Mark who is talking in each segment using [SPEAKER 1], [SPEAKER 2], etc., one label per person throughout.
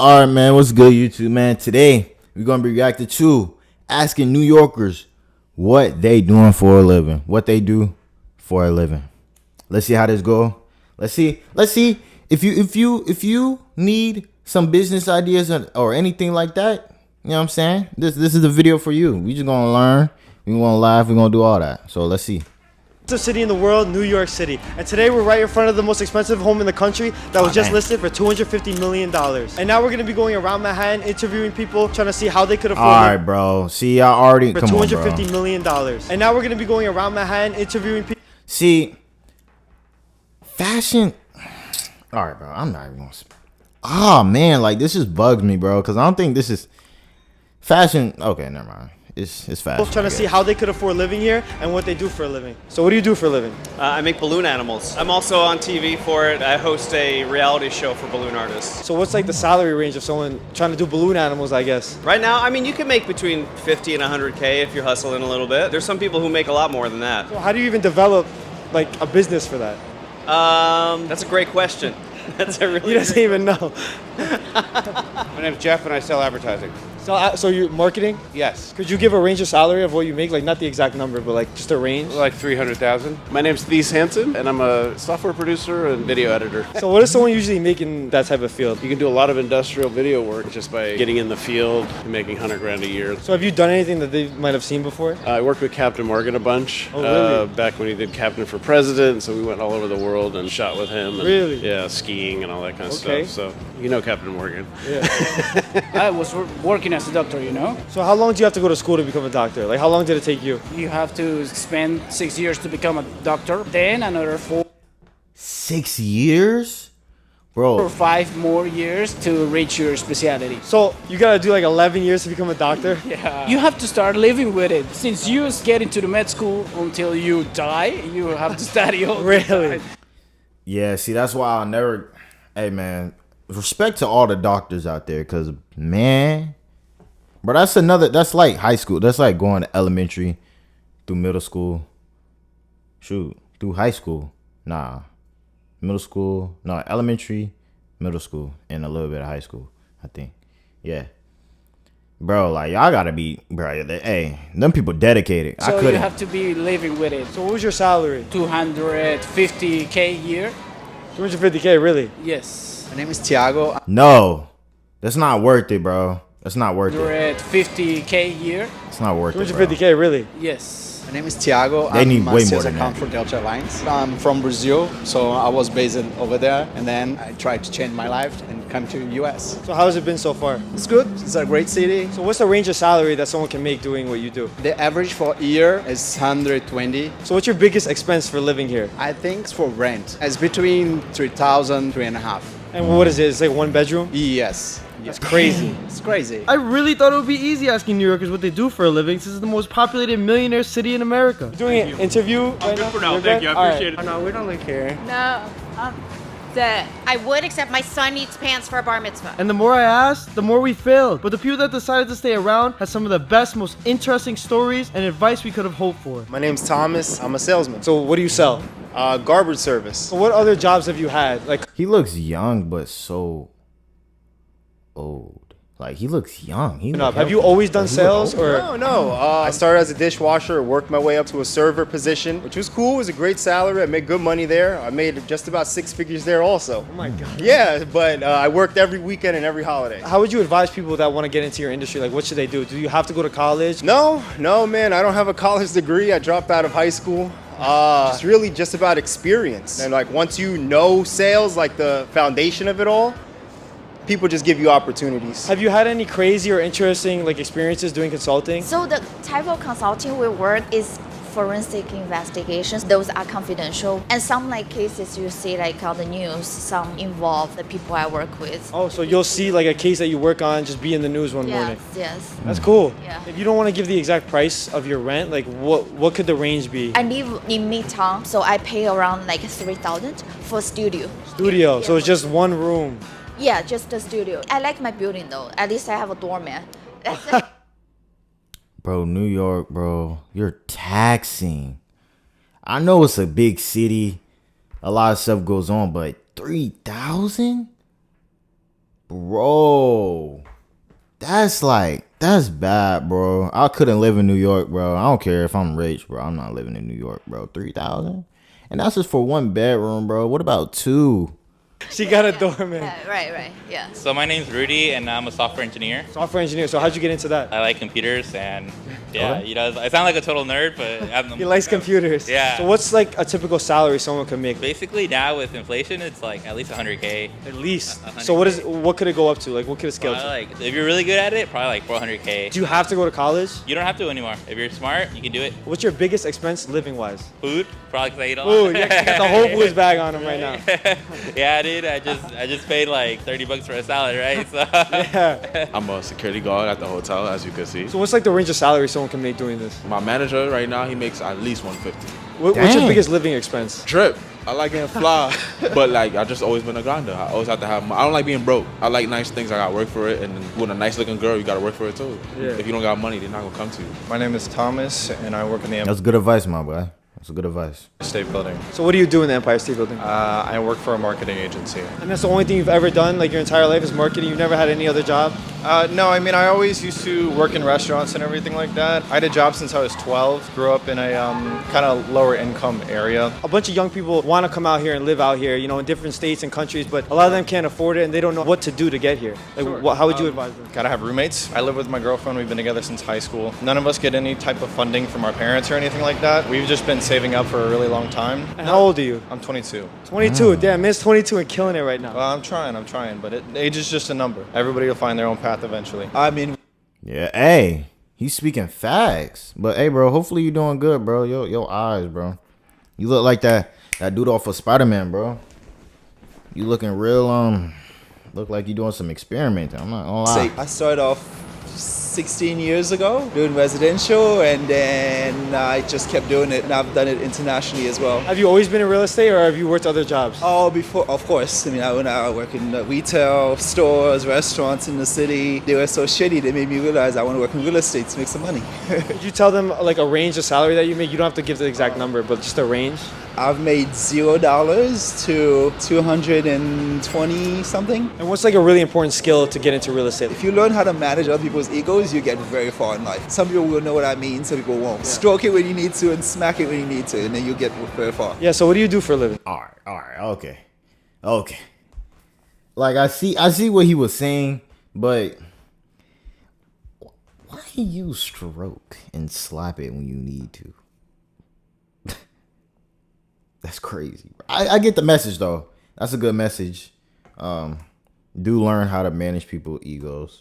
[SPEAKER 1] All right, man. What's good, YouTube, man? Today we're gonna be reacting to asking New Yorkers what they doing for a living, what they do for a living. Let's see how this go. Let's see if you need some business ideas or anything like that. You know what I'm saying? This is the video for you. We just gonna learn. We gonna laugh. We gonna do all that. So let's see.
[SPEAKER 2] City in the world, New York City, and today we're right in front of the most expensive home in the country that was just listed for $250 million. And now we're gonna be going around Manhattan interviewing people, trying to see how they could afford
[SPEAKER 1] all right, bro. See, I already
[SPEAKER 2] for $250 million. And now we're gonna be going around Manhattan interviewing people.
[SPEAKER 1] See, fashion. All right, bro. I'm not even gonna. Oh man, like this just bugs me, bro. Because I don't think this is fashion. Okay, never mind. It's fashion.
[SPEAKER 2] Trying to see how they could afford living here and what they do for a living. So what do you do for a living?
[SPEAKER 3] I make balloon animals. I'm also on TV for it. I host a reality show for balloon artists.
[SPEAKER 2] So what's like the salary range of someone trying to do balloon animals, I guess?
[SPEAKER 3] Right now, I mean, you can make between 50 and 100K if you're hustling a little bit. There's some people who make a lot more than that.
[SPEAKER 2] So how do you even develop like a business for that?
[SPEAKER 3] That's a great question. That's a really
[SPEAKER 2] He doesn't even know.
[SPEAKER 4] My name's Jeff and I sell advertising.
[SPEAKER 2] So you're marketing?
[SPEAKER 4] Yes.
[SPEAKER 2] Could you give a range of salary of what you make? Like not the exact number, but like just a range?
[SPEAKER 4] Like 300,000. My name's Thies Hansen and I'm a software producer and video editor.
[SPEAKER 2] So what does someone usually make in that type of field?
[SPEAKER 4] You can do a lot of industrial video work just by getting in the field and making 100 grand a year.
[SPEAKER 2] So have you done anything that they might have seen before?
[SPEAKER 4] I worked with Captain Morgan a bunch.
[SPEAKER 2] Oh, really?
[SPEAKER 4] Back when he did Captain for President, so we went all over the world and shot with him. And,
[SPEAKER 2] Really?
[SPEAKER 4] Yeah, skiing and all that kind of
[SPEAKER 2] Okay.
[SPEAKER 4] stuff. So you know Captain Morgan.
[SPEAKER 2] Yeah.
[SPEAKER 5] I was working as a doctor, you know.
[SPEAKER 2] So how long do you have to go to school to become a doctor? Like how long did it take you?
[SPEAKER 5] You have to spend 6 years to become a doctor, then another 4
[SPEAKER 1] 6 years,
[SPEAKER 5] or
[SPEAKER 1] bro.
[SPEAKER 5] 5 more years to reach your specialty.
[SPEAKER 2] So you gotta do like 11 years to become a doctor?
[SPEAKER 5] Yeah. You have to start living with it. Since you get into the med school until you die, you have to study all the
[SPEAKER 2] Really?
[SPEAKER 5] time.
[SPEAKER 1] Yeah. See, that's why I'll never. Hey, man. Respect to all the doctors out there, cause man. But that's like high school. That's like going to elementary through middle school. Shoot, through high school. Nah. Middle school. No, elementary, middle school, and a little bit of high school, I think. Yeah. Bro, like y'all gotta be, bro. Hey, them people dedicated. I
[SPEAKER 5] So
[SPEAKER 1] couldn't.
[SPEAKER 5] you have to be living with it.
[SPEAKER 2] So what was your salary?
[SPEAKER 5] 250K a year.
[SPEAKER 2] 250K, really?
[SPEAKER 5] Yes.
[SPEAKER 6] My name is Thiago.
[SPEAKER 1] No, that's not worth it, bro. That's not worth it.
[SPEAKER 5] 250K a year.
[SPEAKER 1] It's not worth it, bro.
[SPEAKER 2] 250K, really?
[SPEAKER 5] Yes.
[SPEAKER 6] My name is Thiago.
[SPEAKER 1] They need
[SPEAKER 6] I'm
[SPEAKER 1] way
[SPEAKER 6] a sales
[SPEAKER 1] more than
[SPEAKER 6] account
[SPEAKER 1] that.
[SPEAKER 6] for Delta Airlines. I'm from Brazil, so I was based over there, and then I tried to change my life and come to US.
[SPEAKER 2] So how has it been so far?
[SPEAKER 6] It's good. It's a great city.
[SPEAKER 2] So what's the range of salary that someone can make doing what you do?
[SPEAKER 6] The average for a year is 120.
[SPEAKER 2] So what's your biggest expense for living here?
[SPEAKER 6] I think it's for rent. It's between 3,000, 3,500.
[SPEAKER 2] And what is it? It's like one bedroom?
[SPEAKER 6] Yes.
[SPEAKER 2] That's crazy.
[SPEAKER 6] It's crazy.
[SPEAKER 7] I really thought it would be easy asking New Yorkers what they do for a living. This is the most populated millionaire city in America.
[SPEAKER 2] Doing an interview right now?
[SPEAKER 3] for now.
[SPEAKER 2] You're
[SPEAKER 3] Thank
[SPEAKER 2] good?
[SPEAKER 3] you. I
[SPEAKER 2] All
[SPEAKER 3] appreciate
[SPEAKER 2] right.
[SPEAKER 3] it.
[SPEAKER 7] No, we don't live here.
[SPEAKER 8] No. I would, except my son needs pants for a bar mitzvah.
[SPEAKER 7] And the more I asked, the more we failed. But the people that decided to stay around had some of the best, most interesting stories and advice we could have hoped for.
[SPEAKER 9] My name's Thomas. I'm a salesman.
[SPEAKER 2] So what do you sell?
[SPEAKER 9] Garbage service.
[SPEAKER 2] So what other jobs have you had? Like,
[SPEAKER 1] He looks young, but so old. Like he looks young. He look
[SPEAKER 2] have you
[SPEAKER 1] healthy.
[SPEAKER 2] always done
[SPEAKER 1] Like, he look
[SPEAKER 2] sales
[SPEAKER 1] old.
[SPEAKER 2] or?
[SPEAKER 9] No. I started as a dishwasher, worked my way up to a server position, which was cool. It was a great salary. I made good money there. I made just about 6 figures there also.
[SPEAKER 2] Oh my God.
[SPEAKER 9] Yeah, but I worked every weekend and every holiday.
[SPEAKER 2] How would you advise people that want to get into your industry? Like, what should they do? Do you have to go to college?
[SPEAKER 9] No, man. I don't have a college degree. I dropped out of high school. It's really just about experience. And like once you know sales, like the foundation of it all, people just give you opportunities.
[SPEAKER 2] Have you had any crazy or interesting like experiences doing consulting?
[SPEAKER 8] So the type of consulting we work is forensic investigations. Those are confidential. And some like cases you see like on the news, some involve the people I work with.
[SPEAKER 2] Oh, so you'll see like a case that you work on just be in the news one morning.
[SPEAKER 8] Yes.
[SPEAKER 2] That's cool.
[SPEAKER 8] Yeah.
[SPEAKER 2] If you don't want to give the exact price of your rent, like what could the range be?
[SPEAKER 8] I live in Midtown, so I pay around like 3,000 for studio.
[SPEAKER 2] Studio. So it's just one room.
[SPEAKER 8] Yeah, just the studio. I like my building though. At least I have a doorman. That's it.
[SPEAKER 1] Bro, New York, bro, you're taxing. I know it's a big city. A lot of stuff goes on, but 3,000? Bro. that's bad, bro. I couldn't live in New York, bro. I don't care if I'm rich, bro. I'm not living in New York, bro. 3,000, and that's just for one bedroom, bro. What about two?
[SPEAKER 2] She got a doorman.
[SPEAKER 8] Right, yeah.
[SPEAKER 10] So my name's Rudy, and I'm a software engineer.
[SPEAKER 2] Software engineer. So how'd you get into that?
[SPEAKER 10] I like computers, and yeah, I sound like a total nerd, but
[SPEAKER 2] He likes computers.
[SPEAKER 10] Yeah.
[SPEAKER 2] So what's like a typical salary someone can make?
[SPEAKER 10] basically now with inflation, it's like at least 100K.
[SPEAKER 2] At least.
[SPEAKER 10] 100K.
[SPEAKER 2] So what could it go up to? Like what could it scale to?
[SPEAKER 10] Like if you're really good at it, probably like 400K.
[SPEAKER 2] Do you have to go to college?
[SPEAKER 10] You don't have to anymore. If you're smart, you can do it.
[SPEAKER 2] What's your biggest expense living wise?
[SPEAKER 10] Food, probably 'cause I eat a lot.
[SPEAKER 2] Ooh, you got the whole Foods bag on him right now.
[SPEAKER 10] Yeah, dude. I just paid like $30 for a salad, right? So
[SPEAKER 2] Yeah.
[SPEAKER 11] I'm a security guard at the hotel, as you can see.
[SPEAKER 2] So what's like the range of salary someone can make doing this?
[SPEAKER 11] My manager right now, he makes at least 150.
[SPEAKER 2] What's your
[SPEAKER 1] Dang.
[SPEAKER 2] biggest living expense?
[SPEAKER 11] Drip. I like getting fly, but like I just always been a grinder. I always have to have. I don't like being broke. I like nice things. I got to work for it, and with a nice looking girl, you got to work for it too.
[SPEAKER 2] Yeah.
[SPEAKER 11] If you don't got money, they're not gonna come to you.
[SPEAKER 12] My name is Thomas, and I work in the
[SPEAKER 1] That's good advice, my boy. That's good advice.
[SPEAKER 12] State Building.
[SPEAKER 2] So what do you do in the Empire State Building?
[SPEAKER 12] I work for a marketing agency.
[SPEAKER 2] And that's the only thing you've ever done, like your entire life is marketing? You've never had any other job?
[SPEAKER 12] No, I mean I always used to work in restaurants and everything like that. I had a job since I was 12. Grew up in a kind of lower income area.
[SPEAKER 2] A bunch of young people want to come out here and live out here, you know, in different states and countries, but a lot of them can't afford it and they don't know what to do to get here. Like, how would you advise them?
[SPEAKER 12] Gotta have roommates. I live with my girlfriend. We've been together since high school. None of us get any type of funding from our parents or anything like that. We've just been saving up for a really long time.
[SPEAKER 2] And how old are you?
[SPEAKER 12] I'm 22.
[SPEAKER 2] 22. Damn, man's 22 and killing it right now.
[SPEAKER 12] Well, I'm trying, but age is just a number. Everybody will find their own path eventually.
[SPEAKER 1] Yeah, hey, he's speaking facts. But hey, bro, hopefully you're doing good, bro. Your eyes, bro. You look like that dude off of Spider-Man, bro. You looking real look like you doing some experimenting. I'm not gonna lie.
[SPEAKER 13] I started off 16 years ago doing residential, and then I just kept doing it, and I've done it internationally as well.
[SPEAKER 2] Have you always been in real estate, or have you worked other jobs?
[SPEAKER 13] Oh, before, of course. I mean, when I work in retail, stores, restaurants in the city, they were so shitty, they made me realize I want to work in real estate to make some money.
[SPEAKER 2] Did you tell them like a range of salary that you make? You don't have to give the exact number, but just a range?
[SPEAKER 13] I've made $0 to 220 something.
[SPEAKER 2] And what's like a really important skill to get into real estate?
[SPEAKER 13] If you learn how to manage other people's egos, you get very far in life. Some people will know what I mean, some people won't. Stroke it when you need to and smack it when you need to, and then you get very far.
[SPEAKER 2] Yeah, so what do you do for a living?
[SPEAKER 1] All right, okay. Like I see what he was saying, but why you stroke and slap it when you need to? That's crazy. I get the message though. That's a good message. Do learn how to manage people's egos.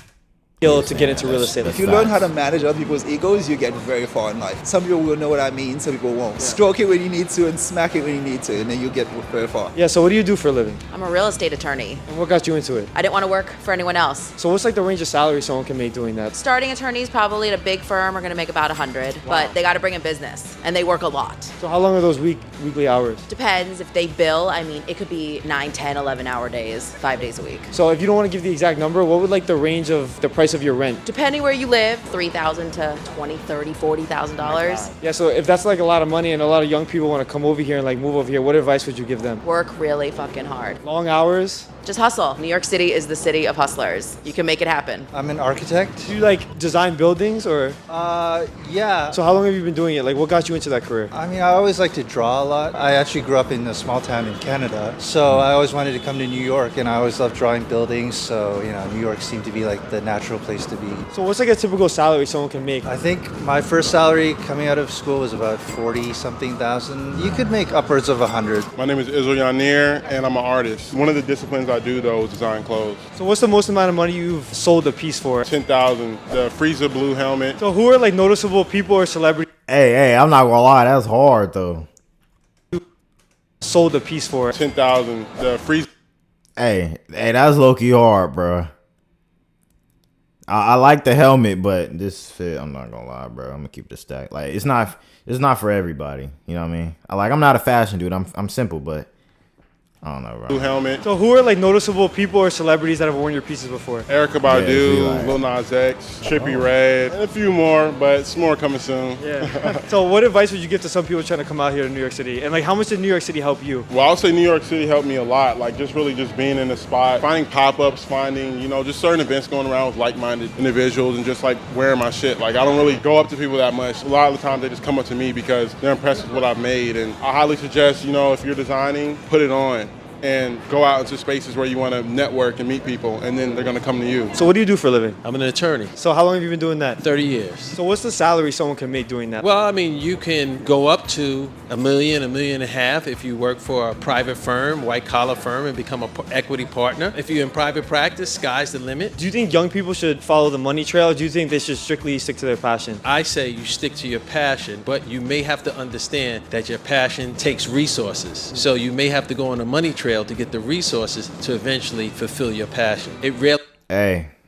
[SPEAKER 2] Skill to get into real estate.
[SPEAKER 13] If you learn how to manage other people's egos, you get very far in life. Some people will know what I mean, some people won't. Stroke it when you need to and smack it when you need to, and then you get very far.
[SPEAKER 2] Yeah, so what do you do for a living?
[SPEAKER 14] I'm a real estate attorney.
[SPEAKER 2] And what got you into it?
[SPEAKER 14] I didn't want to work for anyone else.
[SPEAKER 2] So what's like the range of salary someone can make doing that?
[SPEAKER 14] Starting attorneys probably at a big firm are going to make about 100, but they got to bring in business, and they work a lot.
[SPEAKER 2] So how long are those weekly hours?
[SPEAKER 14] Depends if they bill. I mean, it could be 9, 10, 11-hour days, 5 days a week.
[SPEAKER 2] So if you don't want to give the exact number, what would like the range of the price of your rent?
[SPEAKER 14] Depending where you live, $3,000 to $20,000, $30,000, $40,000.
[SPEAKER 2] Yeah, so if that's like a lot of money and a lot of young people want to come over here and like move over here, what advice would you give them?
[SPEAKER 14] Work really fucking hard.
[SPEAKER 2] Long hours?
[SPEAKER 14] Just hustle. New York City is the city of hustlers. You can make it happen.
[SPEAKER 12] I'm an architect.
[SPEAKER 2] Do you like design buildings or?
[SPEAKER 12] Yeah.
[SPEAKER 2] So how long have you been doing it? Like what got you into that career?
[SPEAKER 12] I mean, I always like to draw a lot. I actually grew up in a small town in Canada, so I always wanted to come to New York, and I always loved drawing buildings, so, you know, New York seemed to be like the natural place to be.
[SPEAKER 2] So what's like a typical salary someone can make?
[SPEAKER 12] I think my first salary coming out of school was about 40-something thousand. You could make upwards of 100.
[SPEAKER 15] My name is Israel Yanir, and I'm an artist. One of the disciplines I do, though, is design clothes.
[SPEAKER 2] So what's the most amount of money you've sold a piece for?
[SPEAKER 15] 10,000. The Frieza blue helmet.
[SPEAKER 2] So who are like noticeable people or celebrities?
[SPEAKER 1] Hey, I'm not gonna lie, that's hard though.
[SPEAKER 2] Sold a piece for
[SPEAKER 15] 10,000. The Frieza.
[SPEAKER 1] Hey, that's low-key hard, bro. I like the helmet, but this fit, I'm not gonna lie, bro. I'm gonna keep the stack. Like it's not for everybody. You know what I mean? I'm not a fashion dude. I'm simple, but I don't know, bro.
[SPEAKER 15] Blue helmet.
[SPEAKER 2] So who are like noticeable people or celebrities that have worn your pieces before?
[SPEAKER 15] Erykah Badu, Lil Nas X, Trippie Redd, and a few more, but it's more coming soon.
[SPEAKER 2] Yeah. So what advice would you give to some people trying to come out here to New York City? And like, how much did New York City help you?
[SPEAKER 15] Well, I'll say New York City helped me a lot. Like just really just being in the spot, finding pop-ups, finding, you know, just certain events going around with like-minded individuals and just like wearing my shit. Like I don't really go up to people that much. A lot of the times they just come up to me because they're impressed with what I've made. And I highly suggest, you know, if you're designing, put it on. And go out into spaces where you want to network and meet people, and then they're going to come to you.
[SPEAKER 2] So what do you do for a living?
[SPEAKER 16] I'm an attorney.
[SPEAKER 2] So how long have you been doing that?
[SPEAKER 16] 30 years.
[SPEAKER 2] So what's the salary someone can make doing that?
[SPEAKER 16] Well, I mean, you can go up to $1 million, $1.5 million if you work for a private firm, white collar firm, and become an equity partner. If you're in private practice, sky's the limit.
[SPEAKER 2] Do you think young people should follow the money trail, or do you think they should strictly stick to their passion?
[SPEAKER 16] I say you stick to your passion, but you may have to understand that your passion takes resources. So you may have to go on a money trail to get the resources to eventually fulfill your passion. It really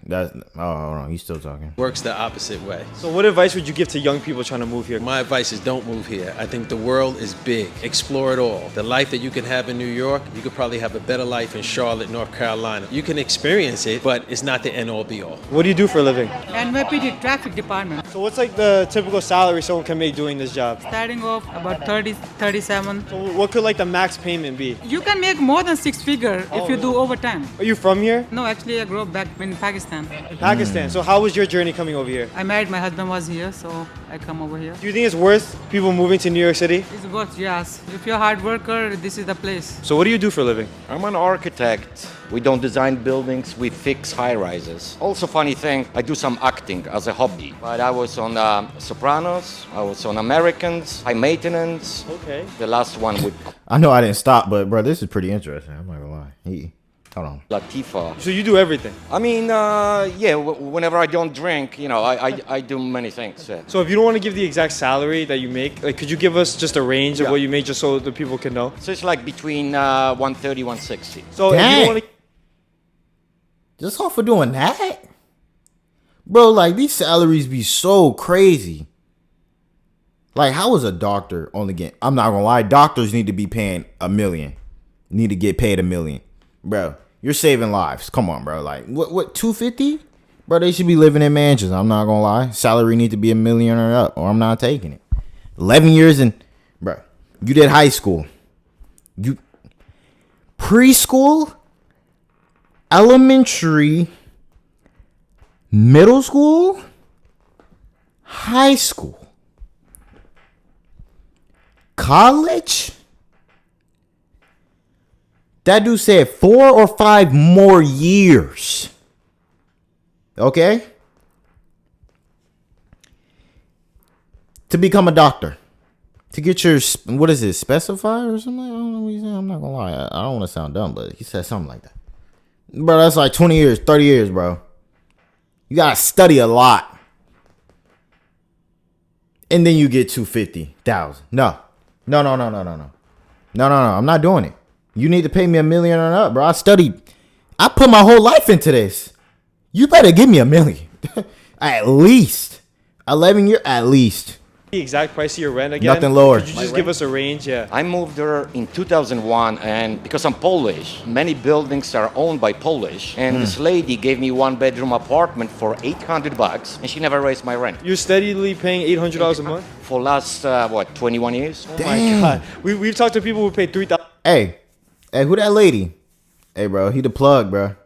[SPEAKER 1] hold on, he's still talking.
[SPEAKER 16] Works the opposite way.
[SPEAKER 2] So what advice would you give to young people trying to move here?
[SPEAKER 16] My advice is don't move here. I think the world is big. Explore it all. The life that you can have in New York, you could probably have a better life in Charlotte, North Carolina. You can experience it, but it's not the end all be all.
[SPEAKER 2] What do you do for a living?
[SPEAKER 17] NYPD traffic department.
[SPEAKER 2] So what's like the typical salary someone can make doing this job?
[SPEAKER 17] Starting off about 30, 37.
[SPEAKER 2] So what could like the max payment be?
[SPEAKER 17] You can make more than 6 figure if you do overtime.
[SPEAKER 2] Are you from here?
[SPEAKER 17] No, actually I grew up back in Pakistan.
[SPEAKER 2] In Pakistan. So how was your journey coming over here?
[SPEAKER 17] I married, my husband was here, so I come over here.
[SPEAKER 2] Do you think it's worth people moving to New York City?
[SPEAKER 17] It's worth, yes. If you're a hard worker, this is the place.
[SPEAKER 2] So what do you do for a living?
[SPEAKER 18] I'm an architect. We don't design buildings, we fix high-rises. Also funny thing, I do some acting as a hobby. But I was on Sopranos, I was on Americans, High Maintenance.
[SPEAKER 2] Okay.
[SPEAKER 18] The last one with...
[SPEAKER 1] I know I didn't stop, but bro, this is pretty interesting. I'm not gonna lie. Hold on.
[SPEAKER 18] Latifah.
[SPEAKER 2] So you do everything?
[SPEAKER 18] I mean, yeah, whenever I don't drink, you know, I do many things. Yeah.
[SPEAKER 2] So if you don't want to give the exact salary that you make, like, could you give us just a range of what you make just so the people can know?
[SPEAKER 18] So it's like between 130, 160.
[SPEAKER 2] So if you don't want to...
[SPEAKER 1] Just off for doing that? Bro, like, these salaries be so crazy. Like, how is a doctor only getting... I'm not gonna lie, doctors need to be paying $1 million. Need to get paid $1 million. Bro, you're saving lives. Come on, bro. Like, what, 250? Bro, they should be living in mansions. I'm not gonna lie. Salary need to be $1 million or up, or I'm not taking it. 11 years in... Bro, you did high school. You... Preschool... Elementary, middle school, high school, college. That dude said 4 or 5 more years. Okay? To become a doctor. To get your, what is it, specified or something? I don't know what he said. I'm not gonna lie. I don't want to sound dumb, but he said something like that. Bro, that's like 20 years, 30 years, bro. You gotta study a lot. And then you get 250,000. No. I'm not doing it. You need to pay me $1 million or up, bro. I studied. I put my whole life into this. You better give me $1 million. At least. 11 years, at least.
[SPEAKER 2] The exact price of your rent again?
[SPEAKER 1] Nothing lower.
[SPEAKER 2] Could you just give us a range? Yeah.
[SPEAKER 18] I moved there in 2001, and because I'm Polish, many buildings are owned by Polish. And this lady gave me 1-bedroom apartment for $800, and she never raised my rent.
[SPEAKER 2] You're steadily paying $800 a month?
[SPEAKER 18] For last 21 years?
[SPEAKER 2] Oh my God. We've talked to people who pay $3,000
[SPEAKER 1] Hey, who that lady? Hey, bro, he the plug, bro.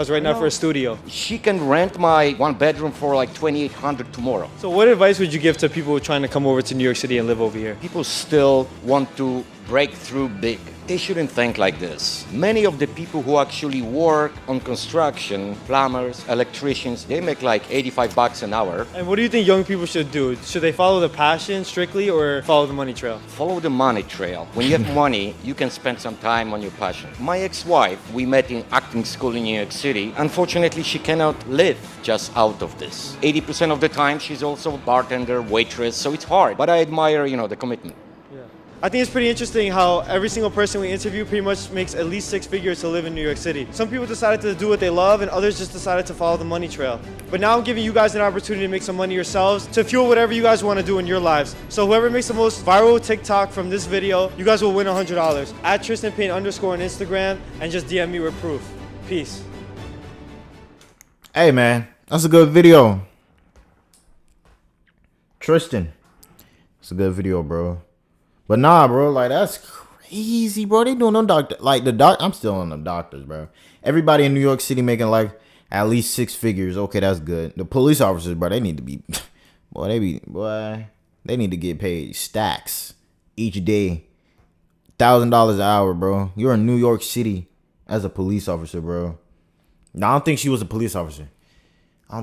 [SPEAKER 2] right now for a studio.
[SPEAKER 18] She can rent my 1-bedroom for like $2,800 tomorrow.
[SPEAKER 2] So what advice would you give to people trying to come over to New York City and live over here?
[SPEAKER 18] People still want to break through big. They shouldn't think like this. Many of the people who actually work on construction, plumbers, electricians, they make like $85 an hour.
[SPEAKER 2] And what do you think young people should do? Should they follow the passion strictly or follow the money trail?
[SPEAKER 18] Follow the money trail. When you have money, you can spend some time on your passion. My ex-wife, we met in acting school in New York City. Unfortunately, she cannot live just out of this. 80% of the time, she's also a bartender, waitress, so it's hard. But I admire, the commitment.
[SPEAKER 2] I think it's pretty interesting how every single person we interview pretty much makes at least 6 figures to live in New York City. Some people decided to do what they love and others just decided to follow the money trail. But now I'm giving you guys an opportunity to make some money yourselves to fuel whatever you guys want to do in your lives. So whoever makes the most viral TikTok from this video, you guys will win $100. At TristanPayne_ on Instagram and just DM me with proof. Peace.
[SPEAKER 1] Hey man, that's a good video. Tristan, it's a good video, bro. But nah, bro, like that's crazy, bro. They doing no doctor, like I'm still on the doctors, bro. Everybody in New York City making like at least 6 figures. Okay, that's good. The police officers, bro, they need to be, they need to get paid stacks each day, $1,000 an hour, bro. You're in New York City as a police officer, bro. No, I don't think she was a police officer. She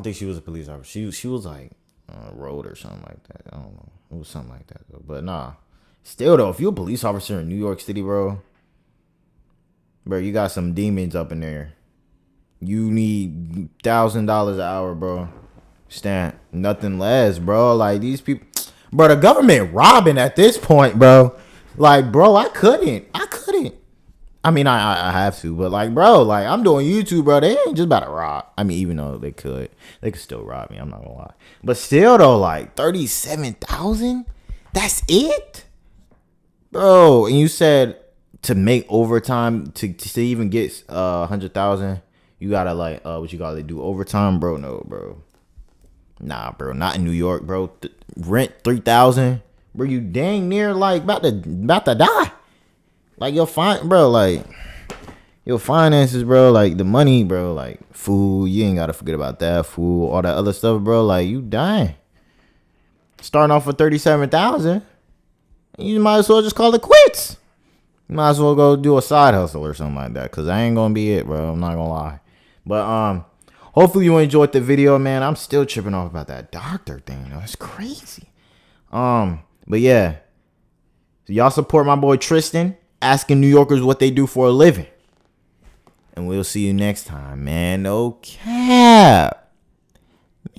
[SPEAKER 1] was like on a road or something like that. I don't know. It was something like that though. But nah. Still though, if you're a police officer in New York City, bro, you got some demons up in there. You need $1,000 an hour, bro. Stand nothing less, bro. Like these people, bro. The government robbing at this point, bro. Like, bro, I couldn't. I mean, I have to, but like, bro, like I'm doing YouTube, bro. They ain't just about to rob. I mean, even though they could still rob me. I'm not gonna lie. But still, though, like 37,000. That's it, bro. And you said to make overtime to even get 100,000, you gotta like what you gotta do overtime, bro? No, bro. Nah, bro. Not in New York, bro. Rent 3,000, bro. You dang near like about to die. Like your finances, bro, like the money, bro, like food, you ain't gotta forget about that, food, all that other stuff, bro. Like you dying. Starting off with 37,000, you might as well just call it quits. You might as well go do a side hustle or something like that, cause that ain't gonna be it, bro. I'm not gonna lie. But hopefully you enjoyed the video, man. I'm still tripping off about that doctor thing, though. It's crazy. But yeah, so y'all support my boy Tristan, asking New Yorkers what they do for a living. And we'll see you next time, man. No cap.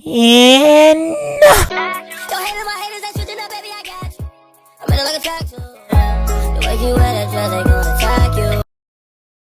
[SPEAKER 1] Man.
[SPEAKER 19] The way you wear that dress, they gon' attack you.